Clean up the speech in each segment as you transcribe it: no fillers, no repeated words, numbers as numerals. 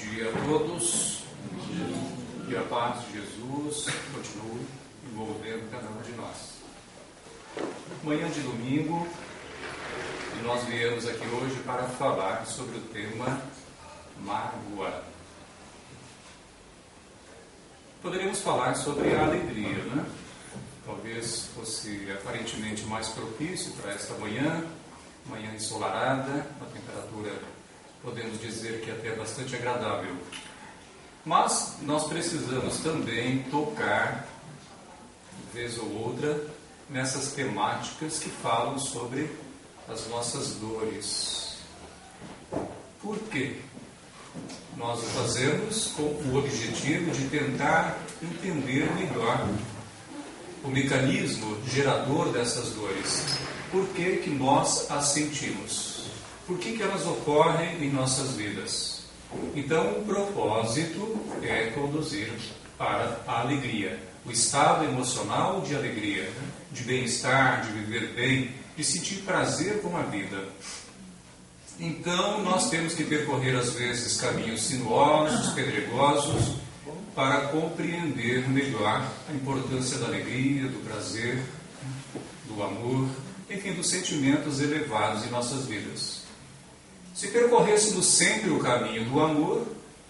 dia a todos, que a paz de Jesus continue envolvendo cada um de nós. Manhã de domingo, e nós viemos aqui hoje para falar sobre o tema mágoa. Poderíamos falar sobre a alegria, né? Talvez fosse aparentemente mais propício para esta manhã ensolarada, uma temperatura, podemos dizer que até bastante agradável. Mas nós precisamos também tocar, vez ou outra, nessas temáticas que falam sobre as nossas dores. Por quê? Nós o fazemos com o objetivo de tentar entender melhor o mecanismo gerador dessas dores. Por que nós as sentimos? Por que elas ocorrem em nossas vidas? Então, o propósito é conduzir para a alegria, o estado emocional de alegria, de bem-estar, de viver bem, de sentir prazer com a vida. Então, nós temos que percorrer, às vezes, caminhos sinuosos, pedregosos, para compreender melhor a importância da alegria, do prazer, do amor, enfim, dos sentimentos elevados em nossas vidas. Se percorrêssemos sempre o caminho do amor,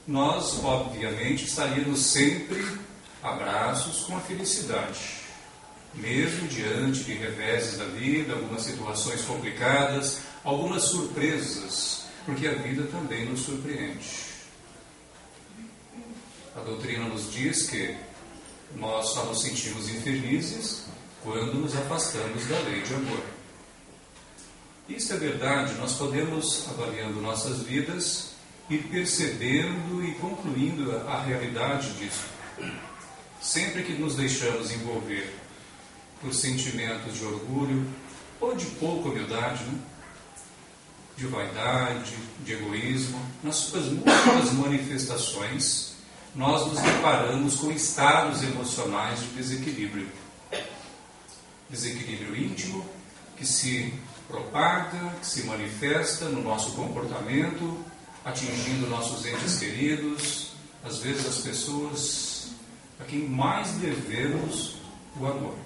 nós, obviamente, estaríamos sempre a braços com a felicidade. Mesmo diante de reveses da vida, algumas situações complicadas, algumas surpresas, porque a vida também nos surpreende. A doutrina nos diz que nós só nos sentimos infelizes quando nos afastamos da lei de amor. Isso é verdade, nós podemos, avaliando nossas vidas, ir percebendo e concluindo a realidade disso. Sempre que nos deixamos envolver por sentimentos de orgulho ou de pouca humildade, né? De vaidade, de egoísmo, nas suas múltiplas manifestações, nós nos deparamos com estados emocionais de desequilíbrio. Desequilíbrio íntimo, que se propaga, que se manifesta no nosso comportamento, atingindo nossos entes queridos, às vezes as pessoas a quem mais devemos o amor.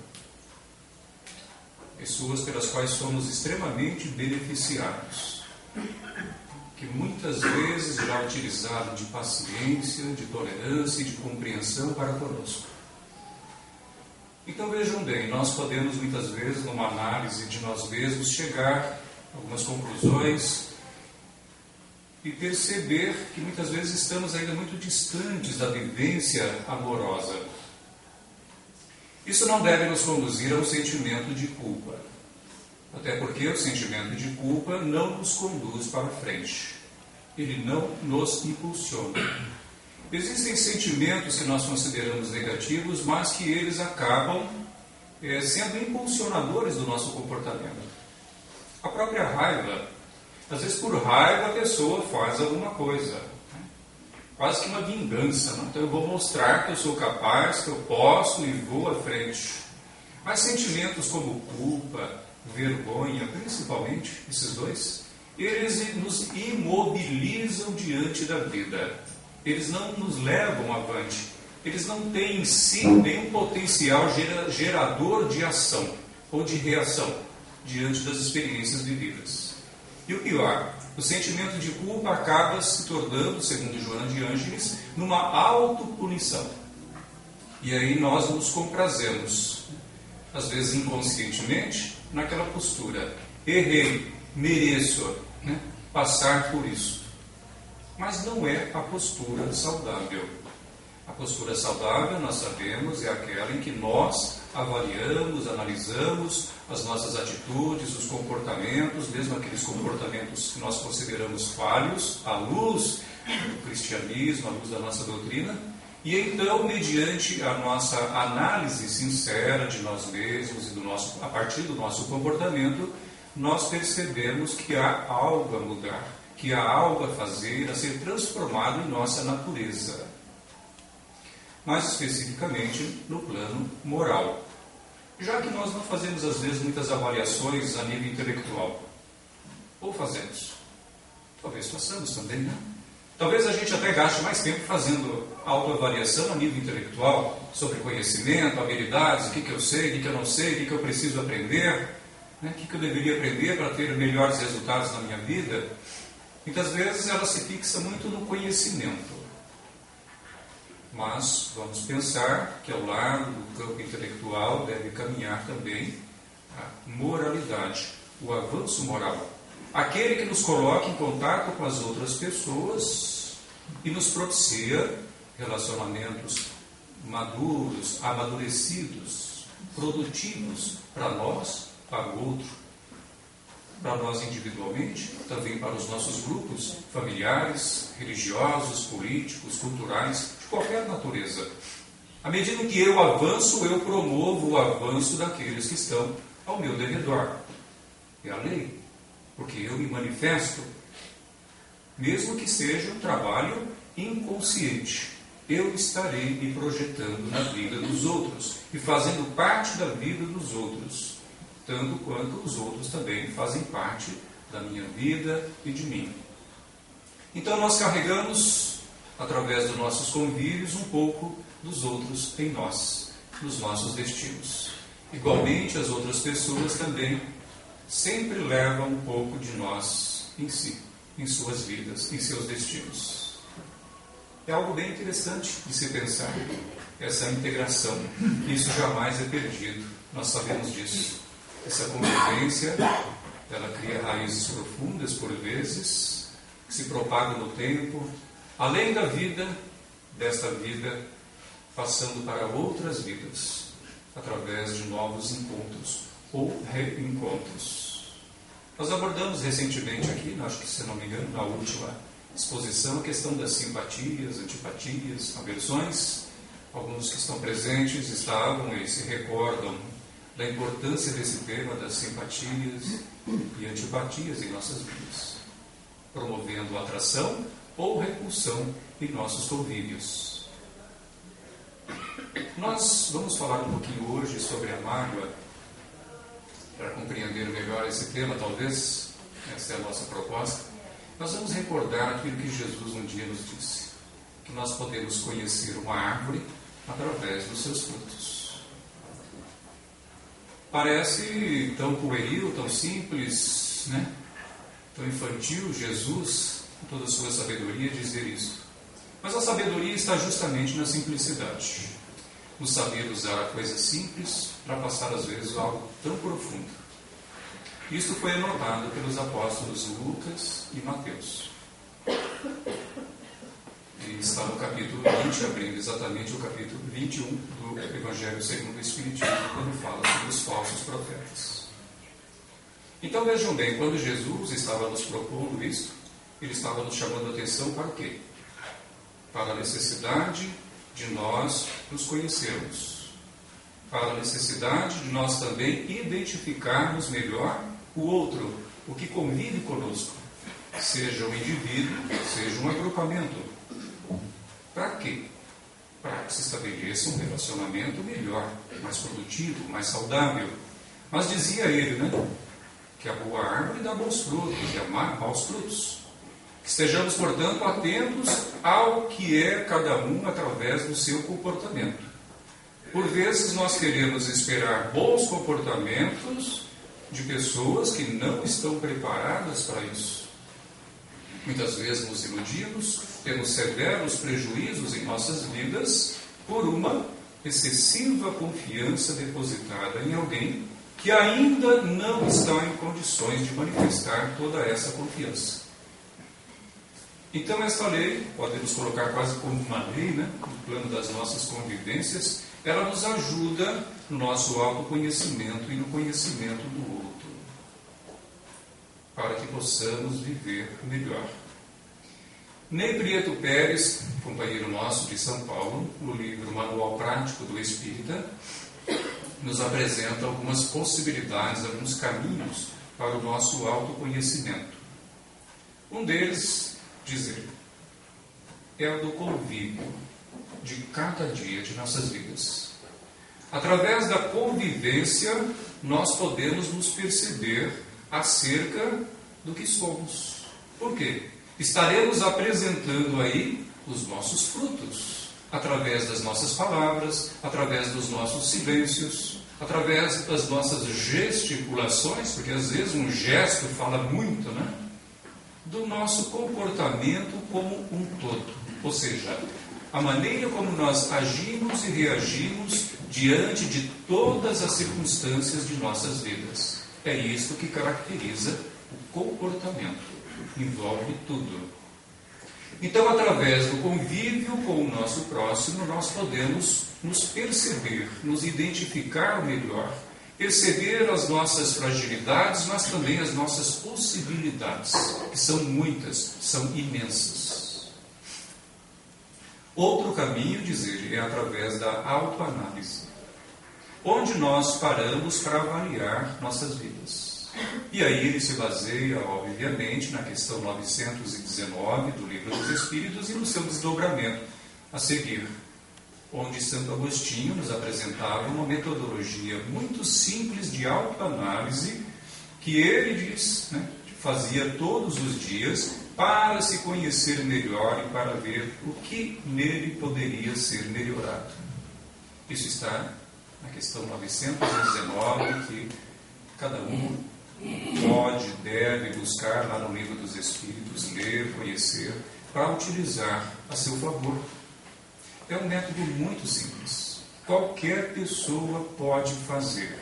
Pessoas pelas quais somos extremamente beneficiados, que muitas vezes já utilizaram de paciência, de tolerância e de compreensão para conosco. Então vejam bem, nós podemos muitas vezes, numa análise de nós mesmos, chegar a algumas conclusões e perceber que muitas vezes estamos ainda muito distantes da vivência amorosa. Isso não deve nos conduzir a um sentimento de culpa, até porque o sentimento de culpa não nos conduz para frente, ele não nos impulsiona. Existem sentimentos que nós consideramos negativos, mas que eles acabam sendo impulsionadores do nosso comportamento. A própria raiva, às vezes por raiva a pessoa faz alguma coisa, quase que uma vingança, não? Então eu vou mostrar que eu sou capaz, que eu posso e vou à frente. Mas sentimentos como culpa, vergonha, principalmente esses dois, eles nos imobilizam diante da vida. Eles não nos levam avante. Eles não têm em si nenhum potencial gerador de ação ou de reação diante das experiências vividas. E o pior, o sentimento de culpa acaba se tornando, segundo Joana de Ângeles, numa autopunição. E aí nós nos comprazemos, às vezes inconscientemente, naquela postura. Errei, mereço, né, passar por isso. Mas não é a postura saudável. A postura saudável, nós sabemos, é aquela em que nós avaliamos, analisamos as nossas atitudes, os comportamentos, mesmo aqueles comportamentos que nós consideramos falhos, à luz do cristianismo, à luz da nossa doutrina, e então, mediante a nossa análise sincera de nós mesmos e a partir do nosso comportamento, nós percebemos que há algo a mudar, que há algo a fazer, a ser transformado em nossa natureza. Mais especificamente no plano moral. Já que nós não fazemos, às vezes, muitas avaliações a nível intelectual. Ou fazemos? Talvez façamos também, né? Talvez a gente até gaste mais tempo fazendo autoavaliação a nível intelectual, sobre conhecimento, habilidades, o que eu sei, o que eu não sei, o que eu preciso aprender, né? O que eu deveria aprender para ter melhores resultados na minha vida. Muitas vezes ela se fixa muito no conhecimento. Mas vamos pensar que ao lado do campo intelectual deve caminhar também a moralidade, o avanço moral. Aquele que nos coloca em contato com as outras pessoas e nos propicia relacionamentos maduros, amadurecidos, produtivos para nós, para o outro, para nós individualmente, também para os nossos grupos familiares, religiosos, políticos, culturais, de qualquer natureza. À medida que eu avanço, eu promovo o avanço daqueles que estão ao meu derredor. É a lei, porque eu me manifesto, mesmo que seja um trabalho inconsciente. Eu estarei me projetando na vida dos outros e fazendo parte da vida dos outros, tanto quanto os outros também fazem parte da minha vida e de mim. Então nós carregamos, através dos nossos convívios, um pouco dos outros em nós, nos nossos destinos. Igualmente, as outras pessoas também sempre levam um pouco de nós em si, em suas vidas, em seus destinos. É algo bem interessante de se pensar, essa integração. Isso jamais é perdido, nós sabemos disso. Essa convivência, ela cria raízes profundas, por vezes, que se propagam no tempo, além da vida, desta vida, passando para outras vidas, através de novos encontros ou reencontros. Nós abordamos recentemente aqui, acho que se não me engano, na última exposição, a questão das simpatias, antipatias, aversões. Alguns que estão presentes estavam e se recordam da importância desse tema das simpatias e antipatias em nossas vidas, promovendo atração ou repulsão em nossos convívios. Nós vamos falar um pouquinho hoje sobre a mágoa, para compreender melhor esse tema, talvez, essa é a nossa proposta. Nós vamos recordar aquilo que Jesus um dia nos disse, que nós podemos conhecer uma árvore através dos seus frutos. Parece tão pueril, tão simples, né? Tão infantil, Jesus, com toda a sua sabedoria, dizer isso. Mas a sabedoria está justamente na simplicidade, no saber usar a coisa simples para passar às vezes algo tão profundo. Isto foi anotado pelos apóstolos Lucas e Mateus. E está no capítulo 20, abrindo exatamente o capítulo 21 do Evangelho segundo o Espiritismo, quando fala sobre os falsos profetas. Então vejam bem, quando Jesus estava nos propondo isto, ele estava nos chamando a atenção para o quê? Para a necessidade de nós nos conhecermos, para a necessidade de nós também identificarmos melhor o outro, o que convive conosco, seja um indivíduo, seja um agrupamento. Para quê? Para que se estabeleça um relacionamento melhor, mais produtivo, mais saudável. Mas dizia ele, né, que a boa árvore dá bons frutos e a má, maus frutos. Que estejamos, portanto, atentos ao que é cada um através do seu comportamento. Por vezes nós queremos esperar bons comportamentos de pessoas que não estão preparadas para isso. Muitas vezes nos iludimos, temos severos prejuízos em nossas vidas por uma excessiva confiança depositada em alguém que ainda não está em condições de manifestar toda essa confiança. Então esta lei, podemos colocar quase como uma lei, né, no plano das nossas convivências, ela nos ajuda no nosso autoconhecimento e no conhecimento do outro, para que possamos viver melhor. Ney Prieto Pérez, companheiro nosso de São Paulo, no livro Manual Prático do Espírita, nos apresenta algumas possibilidades, alguns caminhos para o nosso autoconhecimento. Um deles, diz ele, é o do convívio de cada dia de nossas vidas. Através da convivência, nós podemos nos perceber acerca do que somos. Por quê? estaremos apresentando aí os nossos frutos, através das nossas palavras, através dos nossos silêncios, através das nossas gesticulações, porque às vezes um gesto fala muito, né? Do nosso comportamento como um todo, ou seja, a maneira como nós agimos e reagimos diante de todas as circunstâncias de nossas vidas. É isso que caracteriza o comportamento, envolve tudo. Então, através do convívio com o nosso próximo, nós podemos nos perceber, nos identificar melhor, perceber as nossas fragilidades, mas também as nossas possibilidades, que são muitas, são imensas. Outro caminho, diz ele, é através da autoanálise, onde nós paramos para avaliar nossas vidas. E aí ele se baseia, obviamente, na questão 919 do Livro dos Espíritos e no seu desdobramento a seguir, onde Santo Agostinho nos apresentava uma metodologia muito simples de autoanálise que ele diz, né, fazia todos os dias para se conhecer melhor e para ver o que nele poderia ser melhorado. Isso está na questão 919, que cada um pode, deve buscar lá no Livro dos Espíritos, ler, conhecer, para utilizar a seu favor. É um método muito simples. Qualquer pessoa pode fazer.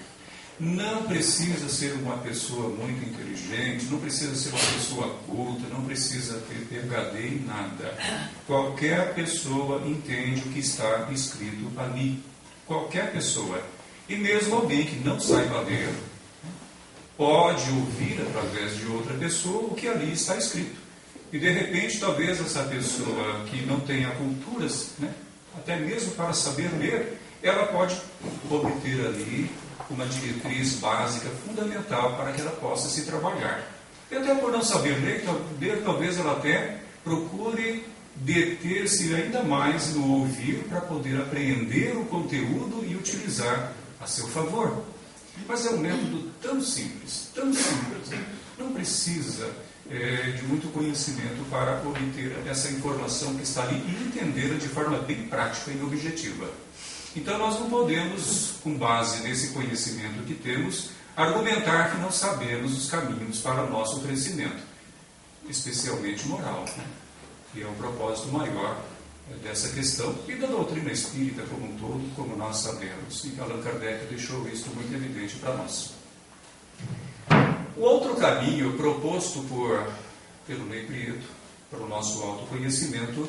Não precisa ser uma pessoa muito inteligente, não precisa ser uma pessoa culta, não precisa ter PhD em nada. Qualquer pessoa entende o que está escrito ali. Qualquer pessoa. E mesmo alguém que não saiba ler, pode ouvir através de outra pessoa o que ali está escrito. E de repente, talvez essa pessoa que não tenha culturas, né, até mesmo para saber ler, ela pode obter ali uma diretriz básica fundamental para que ela possa se trabalhar. E até por não saber ler, talvez ela até procure deter-se ainda mais no ouvir para poder apreender o conteúdo e utilizar a seu favor. Mas é um método tão simples, não precisa de muito conhecimento para obter essa informação que está ali e entendê-la de forma bem prática e objetiva. Então nós não podemos, com base nesse conhecimento que temos, argumentar que não sabemos os caminhos para o nosso crescimento, especialmente moral, né? Que é o propósito maior dessa questão e da doutrina espírita como um todo, como nós sabemos. E Allan Kardec deixou isso muito evidente para nós. O outro caminho proposto pelo Ney Prieto, para o nosso autoconhecimento,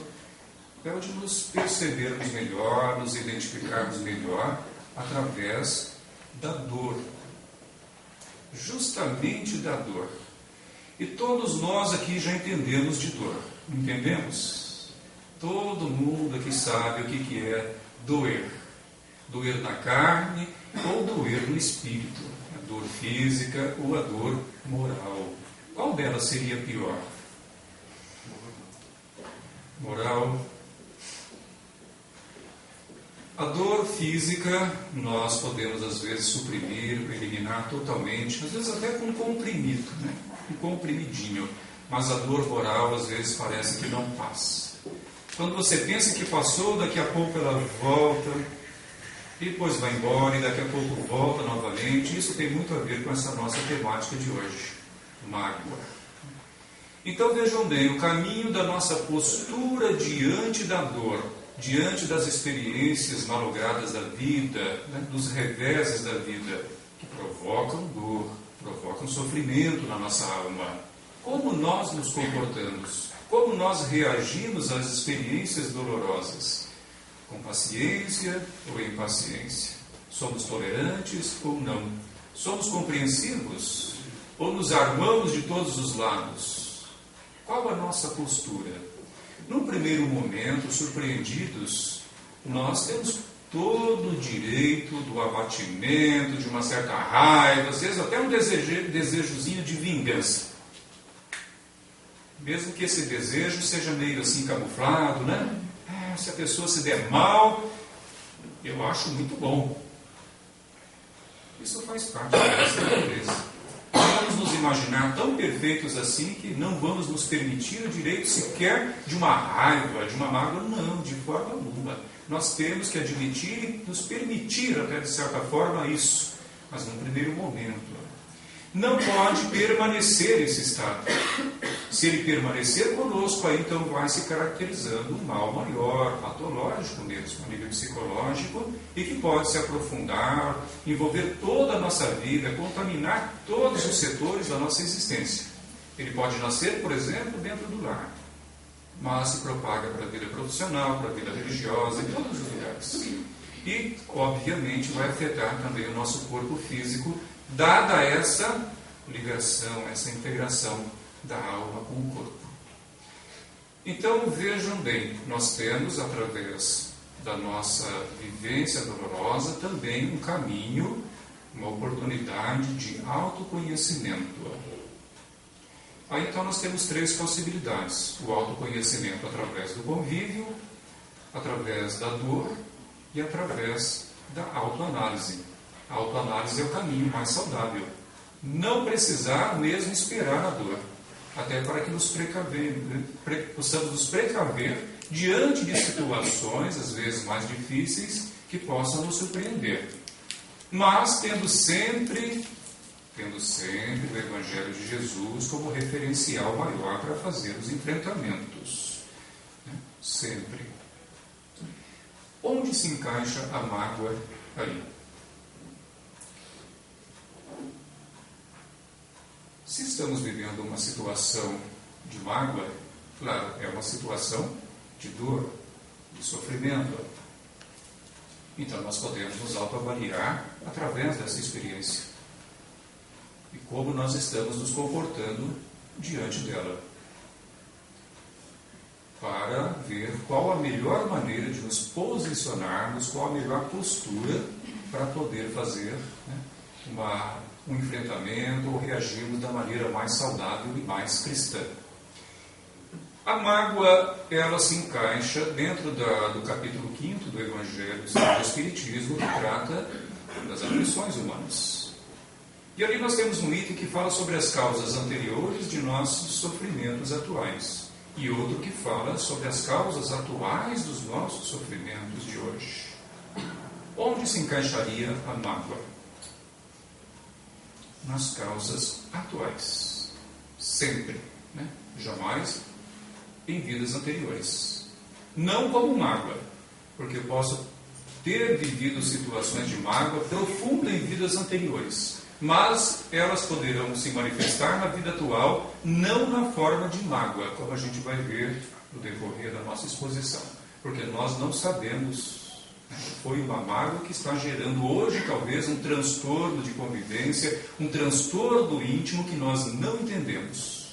é o de nos percebermos melhor, nos identificarmos melhor através da dor. Justamente da dor. E todos nós aqui já entendemos de dor. Entendemos? Todo mundo aqui sabe o que é doer. Doer na carne ou doer no espírito. A dor física ou a dor moral. Qual delas seria pior? Moral. A dor física nós podemos às vezes suprimir, eliminar totalmente, às vezes até com um comprimido, né? Um comprimidinho. Mas a dor moral às vezes parece que não passa. Quando você pensa que passou, daqui a pouco ela volta, e depois vai embora, e daqui a pouco volta novamente. Isso tem muito a ver com essa nossa temática de hoje, mágoa. Então vejam bem, o caminho da nossa postura diante da dor, diante das experiências malogradas da vida, né, dos reveses da vida, que provocam dor, provocam sofrimento na nossa alma. Como nós nos comportamos? Como nós reagimos às experiências dolorosas? Com paciência ou impaciência? Somos tolerantes ou não? Somos compreensivos? Ou nos armamos de todos os lados? Qual a nossa postura? Num primeiro momento, surpreendidos, nós temos todo o direito do abatimento, de uma certa raiva, às vezes até um desejozinho de vingança. Mesmo que esse desejo seja meio assim camuflado, né? Se a pessoa se der mal, eu acho muito bom. Isso faz parte da nossa natureza. Vamos nos imaginar tão perfeitos assim que não vamos nos permitir o direito sequer de uma raiva, de uma mágoa. Não, de forma alguma. Nós temos que admitir e nos permitir, até de certa forma, isso. Mas num primeiro momento. Não pode permanecer esse estado. Se ele permanecer conosco, aí então vai se caracterizando um mal maior, patológico mesmo, a nível psicológico, e que pode se aprofundar, envolver toda a nossa vida, contaminar todos os setores da nossa existência. Ele pode nascer, por exemplo, dentro do lar, mas se propaga para a vida profissional, para a vida religiosa, em todos os lugares. E, obviamente, vai afetar também o nosso corpo físico, dada essa ligação, essa integração da alma com o corpo. Então, vejam bem, nós temos, através da nossa vivência dolorosa, também um caminho, uma oportunidade de autoconhecimento. Aí, então, nós temos 3 possibilidades. O autoconhecimento através do convívio, através da dor e através da autoanálise. A autoanálise é o caminho mais saudável. Não precisar mesmo esperar a dor. Até para que possamos nos precaver diante de situações, às vezes mais difíceis, que possam nos surpreender. Mas tendo sempre o Evangelho de Jesus como referencial maior para fazer os enfrentamentos. Sempre. Onde se encaixa a mágoa aí? Se estamos vivendo uma situação de mágoa, claro, é uma situação de dor, de sofrimento. Então nós podemos nos autoavaliar através dessa experiência. E como nós estamos nos comportando diante dela. Para ver qual a melhor maneira de nos posicionarmos, qual a melhor postura para poder fazer um enfrentamento ou reagirmos da maneira mais saudável e mais cristã. A mágoa, ela se encaixa dentro do capítulo 5º do Evangelho do Espiritismo, que trata das aflições humanas. E ali nós temos um item que fala sobre as causas anteriores de nossos sofrimentos atuais. E outro que fala sobre as causas atuais dos nossos sofrimentos de hoje. Onde se encaixaria a mágoa? Nas causas atuais. Sempre. Jamais em vidas anteriores. Não como mágoa, porque eu posso ter vivido situações de mágoa profunda em vidas anteriores. Mas elas poderão se manifestar na vida atual, não na forma de mágoa, como a gente vai ver no decorrer da nossa exposição. Porque nós não sabemos, foi uma mágoa que está gerando hoje talvez um transtorno de convivência, um transtorno íntimo que nós não entendemos.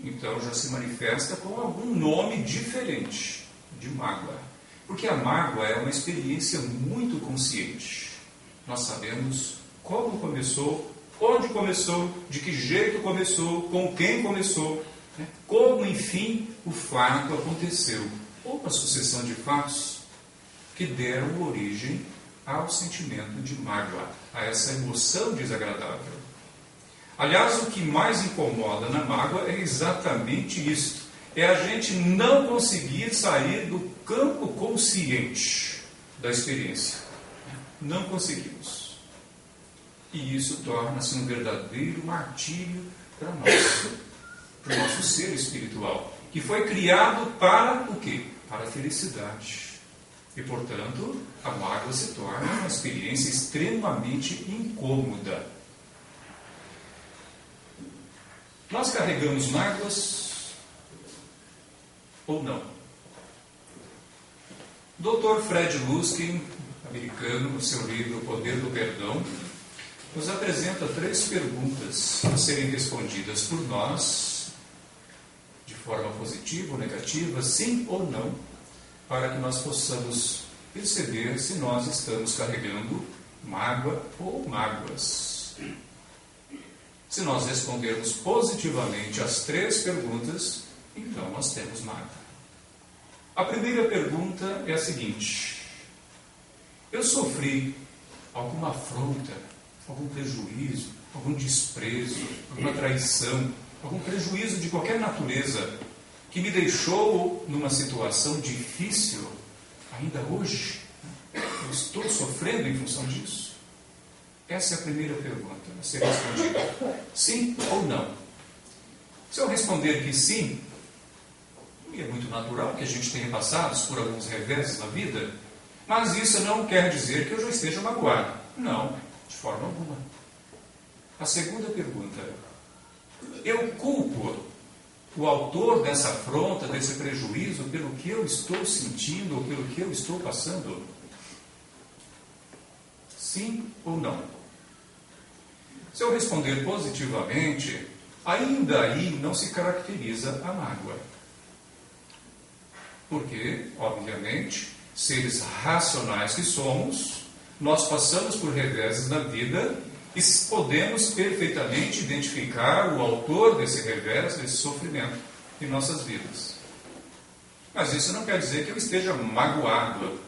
Então já se manifesta com algum nome diferente de mágoa. Porque a mágoa é uma experiência muito consciente. Nós sabemos como começou, onde começou, de que jeito começou, com quem começou, como, enfim, o fato aconteceu. Ou uma sucessão de fatos que deram origem ao sentimento de mágoa, a essa emoção desagradável. Aliás, o que mais incomoda na mágoa é exatamente isso. É a gente não conseguir sair do campo consciente da experiência. Não conseguimos. E isso torna-se um verdadeiro martírio para nós, para o nosso ser espiritual, que foi criado para o quê? Para a felicidade. E, portanto, a mágoa se torna uma experiência extremamente incômoda. Nós carregamos mágoas ou não? Dr. Fred Luskin, americano, no seu livro O Poder do Perdão, nos apresenta 3 perguntas a serem respondidas por nós, de forma positiva ou negativa, sim ou não, para que nós possamos perceber se nós estamos carregando mágoa ou mágoas. Se nós respondermos positivamente às 3 perguntas, então nós temos mágoa. A primeira pergunta é a seguinte: eu sofri alguma afronta algum prejuízo, algum desprezo, alguma traição, algum prejuízo de qualquer natureza que me deixou numa situação difícil, ainda hoje, eu estou sofrendo em função disso? Essa é a primeira pergunta a ser respondida. Sim ou não? Se eu responder que sim, e é muito natural que a gente tenha passado por alguns reveses na vida, mas isso não quer dizer que eu já esteja magoado. Não, de forma alguma. A segunda pergunta: eu culpo o autor dessa afronta, desse prejuízo, pelo que eu estou sentindo ou pelo que eu estou passando? Sim ou não? Se eu responder positivamente, ainda aí não se caracteriza a mágoa. Porque, obviamente, seres racionais que somos, nós passamos por reveses na vida e podemos perfeitamente identificar o autor desse revés, desse sofrimento em nossas vidas. Mas isso não quer dizer que eu esteja magoado.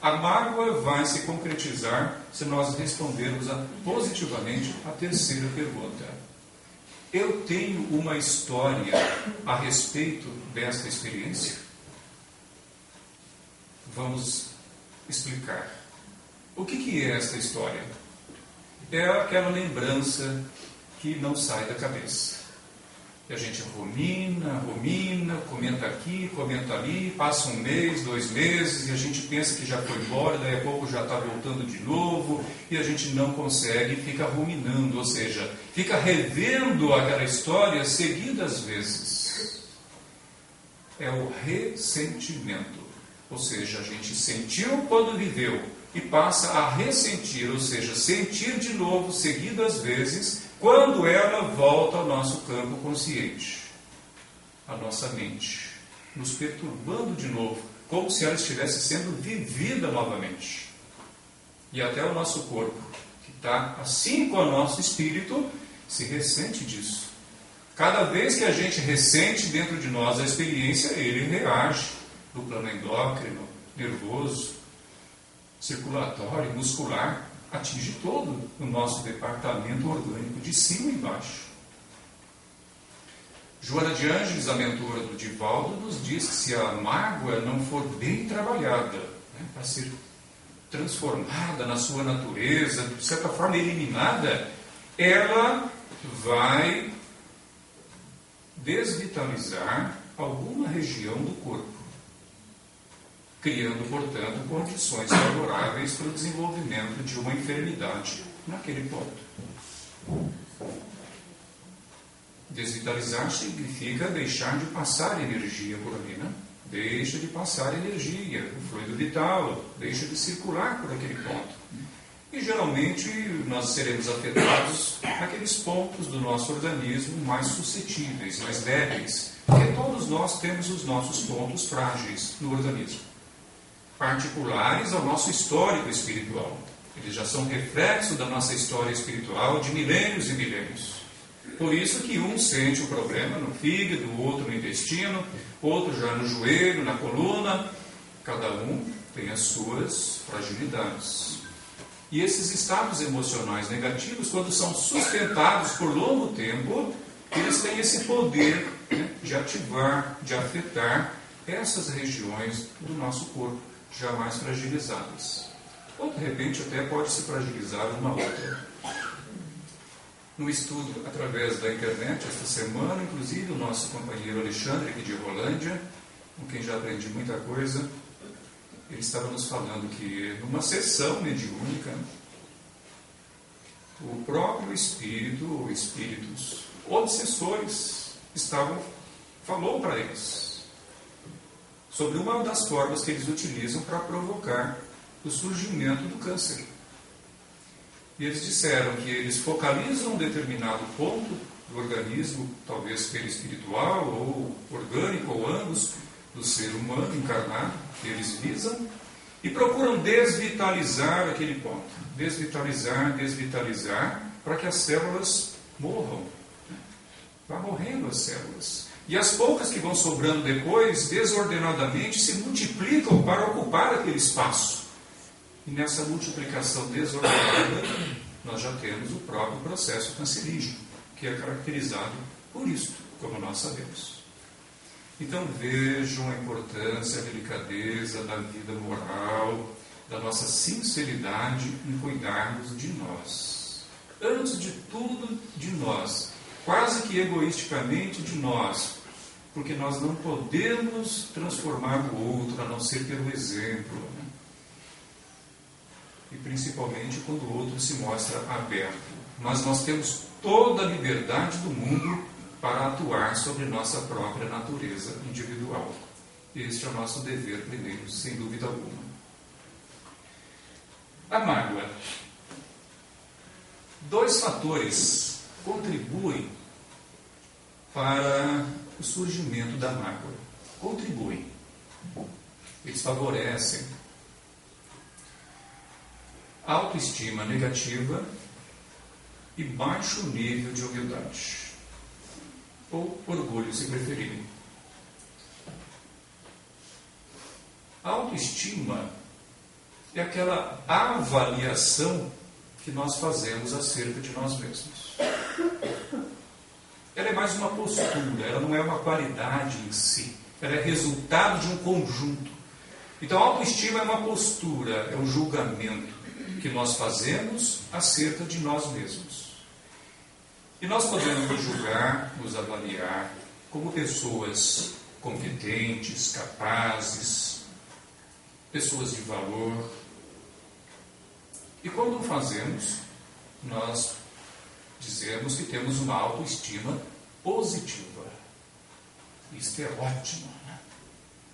A mágoa vai se concretizar se nós respondermos positivamente a terceira pergunta. Eu tenho uma história a respeito desta experiência? Vamos explicar. O que é esta história? É aquela lembrança que não sai da cabeça. E a gente rumina, comenta aqui, comenta ali, passa um mês, 2 meses, e a gente pensa que já foi embora, daí a pouco já está voltando de novo, e a gente não consegue, fica ruminando, ou seja, fica revendo aquela história seguidas vezes. É o ressentimento. Ou seja, a gente sentiu quando viveu e passa a ressentir, ou seja, sentir de novo, seguidas vezes, quando ela volta ao nosso campo consciente, à nossa mente, nos perturbando de novo, como se ela estivesse sendo vivida novamente. E até o nosso corpo, que está assim com o nosso espírito, se ressente disso. Cada vez que a gente ressente dentro de nós a experiência, ele reage no plano endócrino, nervoso, circulatório, muscular, atinge todo o nosso departamento orgânico, de cima e embaixo. Joana de Ângeles, a mentora do Divaldo, nos diz que se a mágoa não for bem trabalhada, para ser transformada na sua natureza, de certa forma eliminada, ela vai desvitalizar alguma região do corpo, criando, portanto, condições favoráveis para o desenvolvimento de uma enfermidade naquele ponto. Desvitalizar significa deixar de passar energia por ali, né? Deixa de passar energia, o fluido vital, deixa de circular por aquele ponto. E geralmente nós seremos afetados naqueles pontos do nosso organismo mais suscetíveis, mais débeis, porque todos nós temos os nossos pontos frágeis no organismo, particulares ao nosso histórico espiritual. Eles já são reflexo da nossa história espiritual de milênios e milênios. Por isso que um sente o problema no fígado, o outro no intestino, outro já no joelho, na coluna. Cada um tem as suas fragilidades. E esses estados emocionais negativos, quando são sustentados por longo tempo, eles têm esse poder, de ativar, de afetar essas regiões do nosso corpo, já mais fragilizadas. Ou, de repente, até pode se fragilizar uma outra. No estudo através da internet, esta semana, inclusive, o nosso companheiro Alexandre, aqui de Rolândia, com quem já aprendi muita coisa, ele estava nos falando que, numa sessão mediúnica, o próprio espírito, ou espíritos obsessores, falou para eles sobre uma das formas que eles utilizam para provocar o surgimento do câncer. E eles disseram que eles focalizam um determinado ponto do organismo, talvez espiritual ou orgânico, ou ambos, do ser humano encarnado, que eles visam, e procuram desvitalizar aquele ponto. Desvitalizar, para que as células morram. Vai morrendo as células. E as poucas que vão sobrando depois, desordenadamente, se multiplicam para ocupar aquele espaço. E nessa multiplicação desordenada, nós já temos o próprio processo cancerígeno, que é caracterizado por isto, como nós sabemos. Então vejam a importância, a delicadeza da vida moral, da nossa sinceridade em cuidarmos de nós. Antes de tudo, de nós. Quase que egoisticamente de nós. Porque nós não podemos transformar o outro, a não ser pelo exemplo. Né? E principalmente quando o outro se mostra aberto. Mas nós temos toda a liberdade do mundo para atuar sobre nossa própria natureza individual. Este é o nosso dever primeiro, sem dúvida alguma. A mágoa. 2 fatores contribuem para o surgimento da mágoa. Contribuem. Eles favorecem autoestima negativa e baixo nível de humildade. Ou orgulho, se preferirem. A autoestima é aquela avaliação que nós fazemos acerca de nós mesmos. Ela é mais uma postura, ela não é uma qualidade em si. Ela é resultado de um conjunto. Então, a autoestima é uma postura, é um julgamento que nós fazemos acerca de nós mesmos. E nós podemos nos julgar, nos avaliar como pessoas competentes, capazes, pessoas de valor. E quando o fazemos, nós dizemos que temos uma autoestima positiva. Isto é ótimo. Né?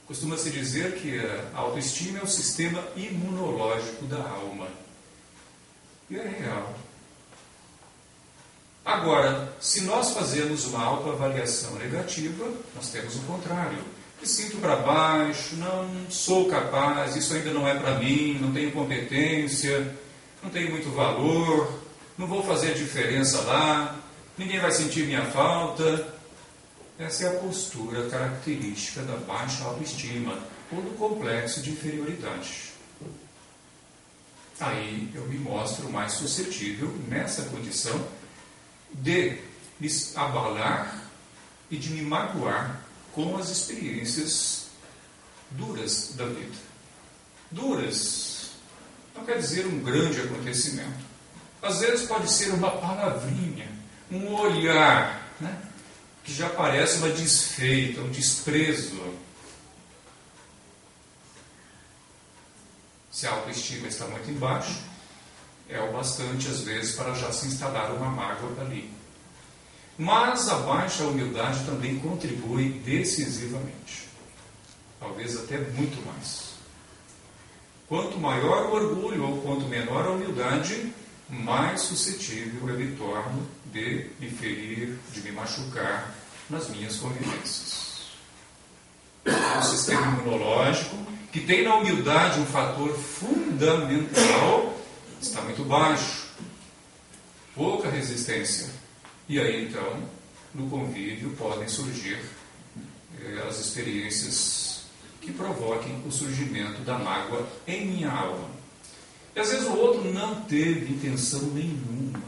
Costuma-se dizer que a autoestima é o sistema imunológico da alma. E é real. Agora, se nós fazemos uma autoavaliação negativa, nós temos o contrário. Me sinto para baixo, não sou capaz, isso ainda não é para mim, não tenho competência, não tenho muito valor, não vou fazer diferença lá, ninguém vai sentir minha falta. Essa é a postura característica da baixa autoestima ou do complexo de inferioridade. Aí eu me mostro mais suscetível, nessa condição, de me abalar e de me magoar com as experiências duras da vida. Duras não quer dizer um grande acontecimento. Às vezes pode ser uma palavrinha, um olhar, né, que já parece uma desfeita, um desprezo. Se a autoestima está muito embaixo, é o bastante, às vezes, para já se instalar uma mágoa ali. Mas a baixa humildade também contribui decisivamente. Talvez até muito mais. Quanto maior o orgulho ou quanto menor a humildade, mais suscetível eu me torno de me ferir, de me machucar nas minhas convivências. O sistema imunológico, que tem na humildade um fator fundamental, está muito baixo. Pouca resistência. E aí, então, no convívio podem surgir as experiências que provoquem o surgimento da mágoa em minha alma. E às vezes o outro não teve intenção nenhuma.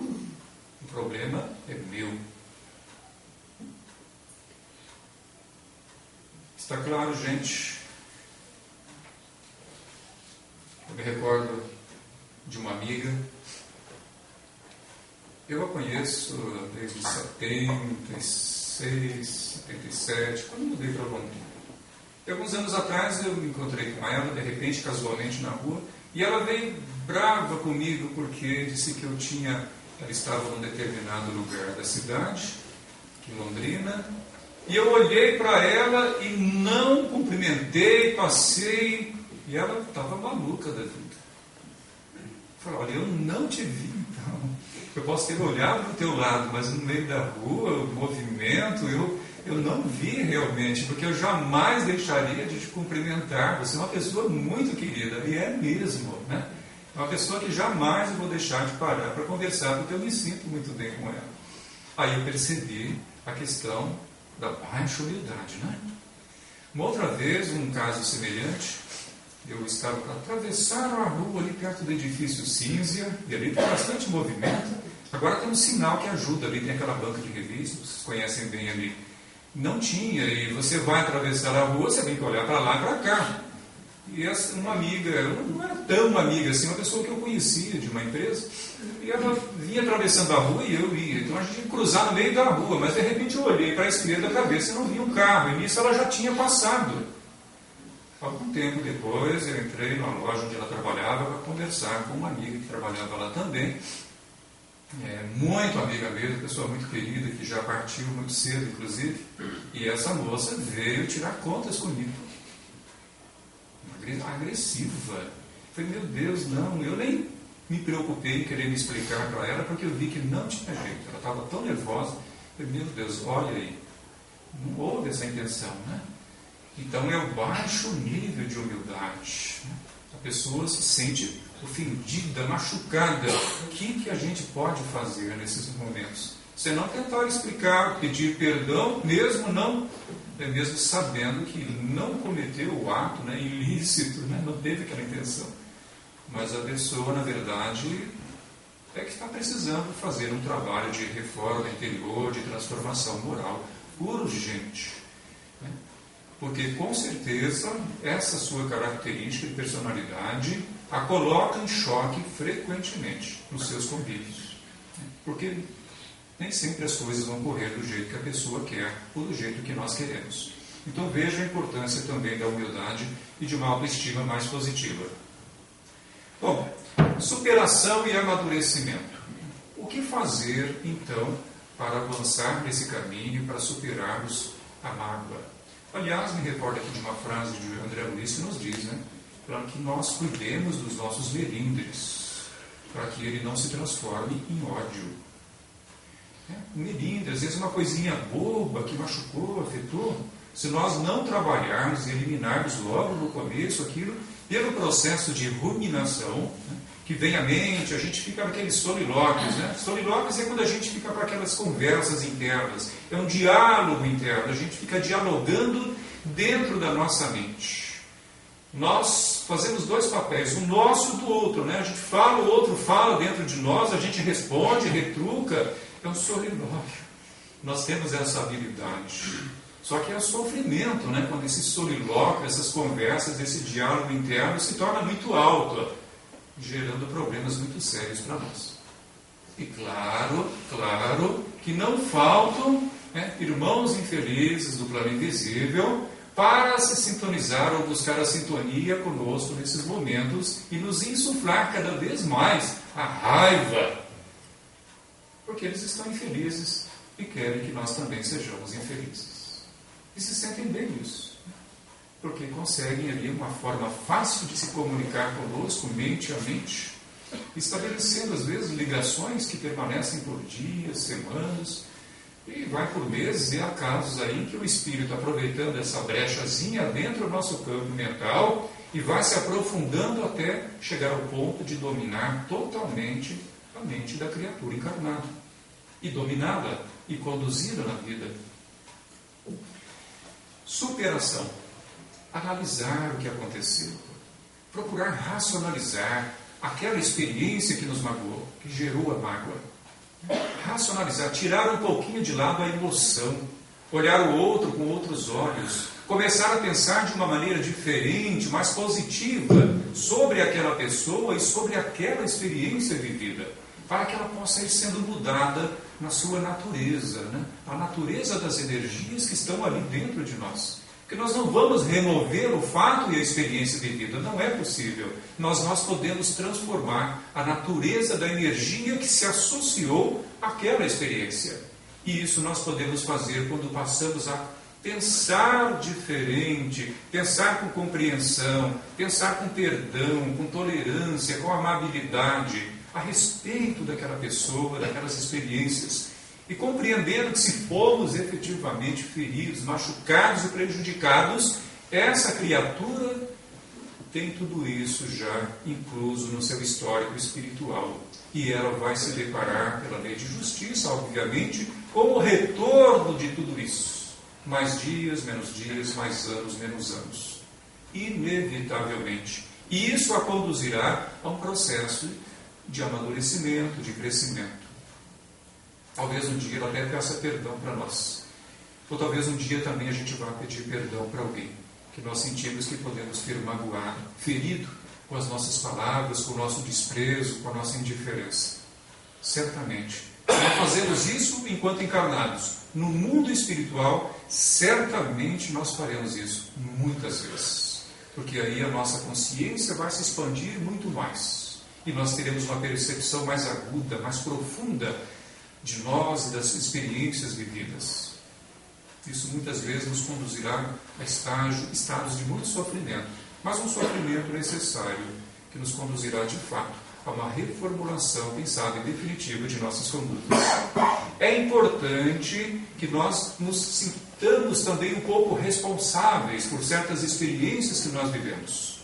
O problema é meu. Está claro, gente? Eu me recordo de uma amiga. Eu a conheço desde 76, 77, quando mudei para Londrina. E alguns anos atrás eu me encontrei com ela, de repente, casualmente na rua, e ela veio brava comigo porque disse que ela estava num determinado lugar da cidade, em Londrina, e eu olhei para ela e não cumprimentei, passei, e ela estava maluca da vida. Eu falei, olha, eu não te vi, então. Eu posso ter olhado para o teu lado, mas no meio da rua, o movimento, eu não vi realmente, porque eu jamais deixaria de te cumprimentar. Você é uma pessoa muito querida, e é mesmo, né? É uma pessoa que jamais eu vou deixar de parar para conversar, porque eu me sinto muito bem com ela. Aí eu percebi a questão da baixa humildade, né? Uma outra vez, um caso semelhante, eu estava para atravessar a rua ali perto do edifício Cinzia, e ali tem bastante movimento. Agora tem um sinal que ajuda, ali tem aquela banca de revistas, vocês conhecem bem ali. Não tinha, e você vai atravessar a rua, você tem que olhar para lá e para cá. E essa, uma amiga, não era tão uma amiga assim, uma pessoa que eu conhecia de uma empresa, e ela vinha atravessando a rua e eu ia. Então a gente tinha que cruzar no meio da rua, mas de repente eu olhei para a esquerda da cabeça e não vi um carro, e nisso ela já tinha passado. Algum tempo depois eu entrei na loja onde ela trabalhava para conversar com uma amiga que trabalhava lá também, muito amiga mesmo, pessoa muito querida, que já partiu muito cedo inclusive, e essa moça veio tirar contas comigo. Agressiva. Eu falei, meu Deus, não, eu nem me preocupei em querer me explicar para ela, porque eu vi que não tinha jeito, ela estava tão nervosa. Eu falei, meu Deus, olha aí, não houve essa intenção, né? Então é o baixo nível de humildade. A pessoa se sente ofendida, machucada. O que a gente pode fazer nesses momentos? Você não tentar explicar, pedir perdão, mesmo sabendo que não cometeu o ato, né, ilícito, né, não teve aquela intenção. Mas a pessoa, na verdade, é que está precisando fazer um trabalho de reforma interior, de transformação moral urgente. Né? Porque, com certeza, essa sua característica de personalidade a coloca em choque frequentemente nos seus convívios. Né? Porque nem sempre as coisas vão correr do jeito que a pessoa quer ou do jeito que nós queremos. Então veja a importância também da humildade e de uma autoestima mais positiva. Bom, superação e amadurecimento. O que fazer, então, para avançar nesse caminho, para superarmos a mágoa? Aliás, me recordo aqui de uma frase de André Luiz que nos diz, né, para que nós cuidemos dos nossos melindres, para que ele não se transforme em ódio. O melindre, às vezes uma coisinha boba que machucou, afetou, se nós não trabalharmos e eliminarmos logo no começo aquilo, pelo processo de ruminação, né, que vem à mente, a gente fica naqueles solilóquios. Né? Solilóquios é quando a gente fica com aquelas conversas internas, é um diálogo interno, a gente fica dialogando dentro da nossa mente. Nós fazemos dois papéis, o nosso e do outro. Né? A gente fala, o outro fala dentro de nós, a gente responde, retruca. É um solilóquio. Nós temos essa habilidade. Só que é o sofrimento, né? Quando esse solilóquio, essas conversas, esse diálogo interno se torna muito alto, gerando problemas muito sérios para nós. E claro que não faltam, né, irmãos infelizes do plano invisível para se sintonizar ou buscar a sintonia conosco nesses momentos e nos insuflar cada vez mais a raiva. Porque eles estão infelizes e querem que nós também sejamos infelizes. E se sentem bem nisso. Porque conseguem ali uma forma fácil de se comunicar conosco, mente a mente, estabelecendo às vezes ligações que permanecem por dias, semanas, e vai por meses, e há casos aí que o espírito, aproveitando essa brechazinha dentro do nosso campo mental, e vai se aprofundando até chegar ao ponto de dominar totalmente a mente da criatura encarnada, e dominada e conduzida na vida. Superação. Analisar o que aconteceu, procurar racionalizar aquela experiência que nos magoou, que gerou a mágoa. Racionalizar, tirar um pouquinho de lado a emoção, olhar o outro com outros olhos, começar a pensar de uma maneira diferente, mais positiva, sobre aquela pessoa e sobre aquela experiência vivida, para que ela possa ir sendo mudada na sua natureza, né? A natureza das energias que estão ali dentro de nós. Porque nós não vamos remover o fato e a experiência vivida, não é possível. Nós podemos transformar a natureza da energia que se associou àquela experiência. E isso nós podemos fazer quando passamos a pensar diferente, pensar com compreensão, pensar com perdão, com tolerância, com amabilidade, a respeito daquela pessoa, daquelas experiências. E compreendendo que se fomos efetivamente feridos, machucados e prejudicados, essa criatura tem tudo isso já incluso no seu histórico espiritual. E ela vai se deparar, pela lei de justiça, obviamente, com o retorno de tudo isso. Mais dias, mais anos, menos anos. inevitavelmente. E isso a conduzirá a um processo de amadurecimento, de crescimento. Talvez um dia ela até peça perdão para nós. Ou talvez um dia também a gente vá pedir perdão para alguém que nós sentimos que podemos ter magoado, ferido com as nossas palavras, com o nosso desprezo, com a nossa indiferença. Certamente. Se nós fazemos isso enquanto encarnados, no mundo espiritual, certamente nós faremos isso muitas vezes. Porque aí a nossa consciência vai se expandir muito mais. E nós teremos uma percepção mais aguda, mais profunda de nós e das experiências vividas. Isso muitas vezes nos conduzirá a estados de muito sofrimento, mas um sofrimento necessário que nos conduzirá de fato a uma reformulação, quem sabe, definitiva de nossas condutas. É importante que nós nos sintamos também um pouco responsáveis por certas experiências que nós vivemos.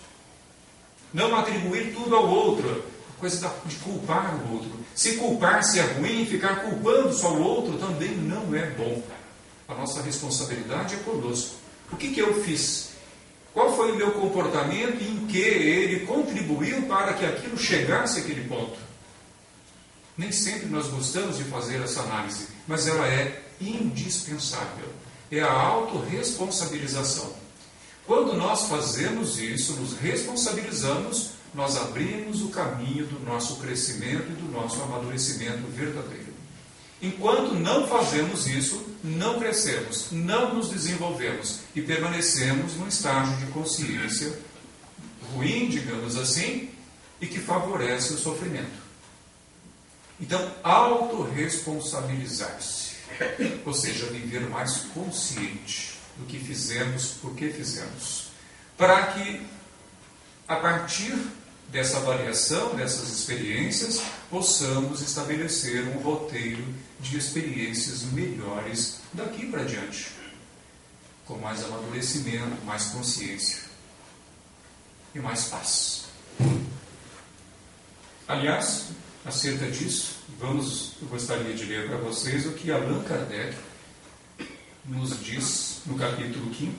Não atribuir tudo ao outro, a coisa de culpar o outro. Se culpar se é ruim, ficar culpando só o outro também não é bom. A nossa responsabilidade é conosco. O que eu fiz? Qual foi o meu comportamento e em que ele contribuiu para que aquilo chegasse àquele ponto? Nem sempre nós gostamos de fazer essa análise, mas ela é indispensável. É a autorresponsabilização. Quando nós fazemos isso, nos responsabilizamos, nós abrimos o caminho do nosso crescimento e do nosso amadurecimento verdadeiro. Enquanto não fazemos isso, não crescemos, não nos desenvolvemos e permanecemos num estágio de consciência ruim, digamos assim, e que favorece o sofrimento. Então, autorresponsabilizar-se, ou seja, viver mais consciente do que fizemos, por que fizemos, para que, a partir dessa avaliação, dessas experiências, possamos estabelecer um roteiro de experiências melhores daqui para diante, com mais amadurecimento, mais consciência e mais paz. Aliás, acerca disso, eu gostaria de ler para vocês o que Allan Kardec nos diz no capítulo 5º,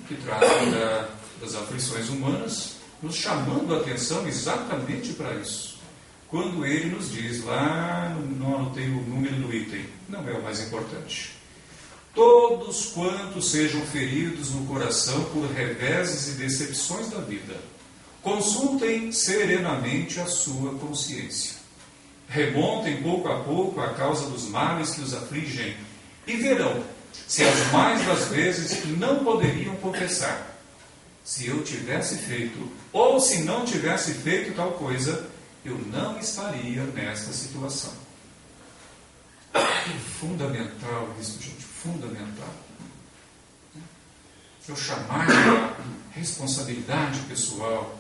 que trata das aflições humanas, nos chamando a atenção exatamente para isso. Quando ele nos diz, lá, não anotei o número do item, não é o mais importante. Todos quantos sejam feridos no coração por reveses e decepções da vida, consultem serenamente a sua consciência. Remontem pouco a pouco a causa dos males que os afligem e verão se as mais das vezes não poderiam confessar. Se eu tivesse feito, ou se não tivesse feito tal coisa, eu não estaria nesta situação. Fundamental isso, gente, fundamental. Eu chamar a responsabilidade pessoal,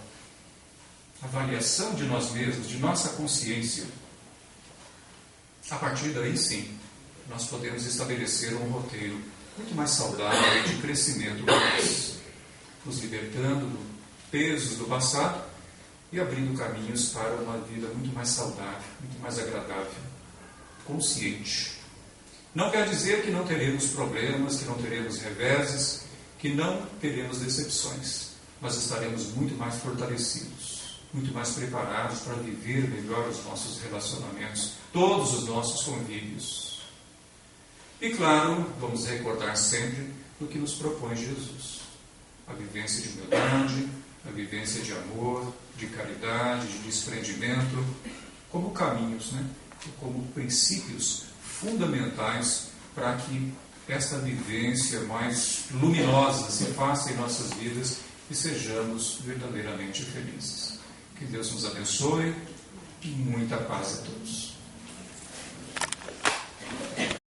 avaliação de nós mesmos, de nossa consciência. A partir daí, sim, nós podemos estabelecer um roteiro muito mais saudável de crescimento para nós, nos libertando do peso do passado e abrindo caminhos para uma vida muito mais saudável, muito mais agradável, consciente. Não quer dizer que não teremos problemas, que não teremos reveses, que não teremos decepções, mas estaremos muito mais fortalecidos, muito mais preparados para viver melhor os nossos relacionamentos, todos os nossos convívios. E claro, vamos recordar sempre o que nos propõe Jesus. A vivência de humildade, a vivência de amor, de caridade, de desprendimento, como caminhos, como princípios fundamentais para que esta vivência mais luminosa se faça em nossas vidas e sejamos verdadeiramente felizes. Que Deus nos abençoe e muita paz a todos.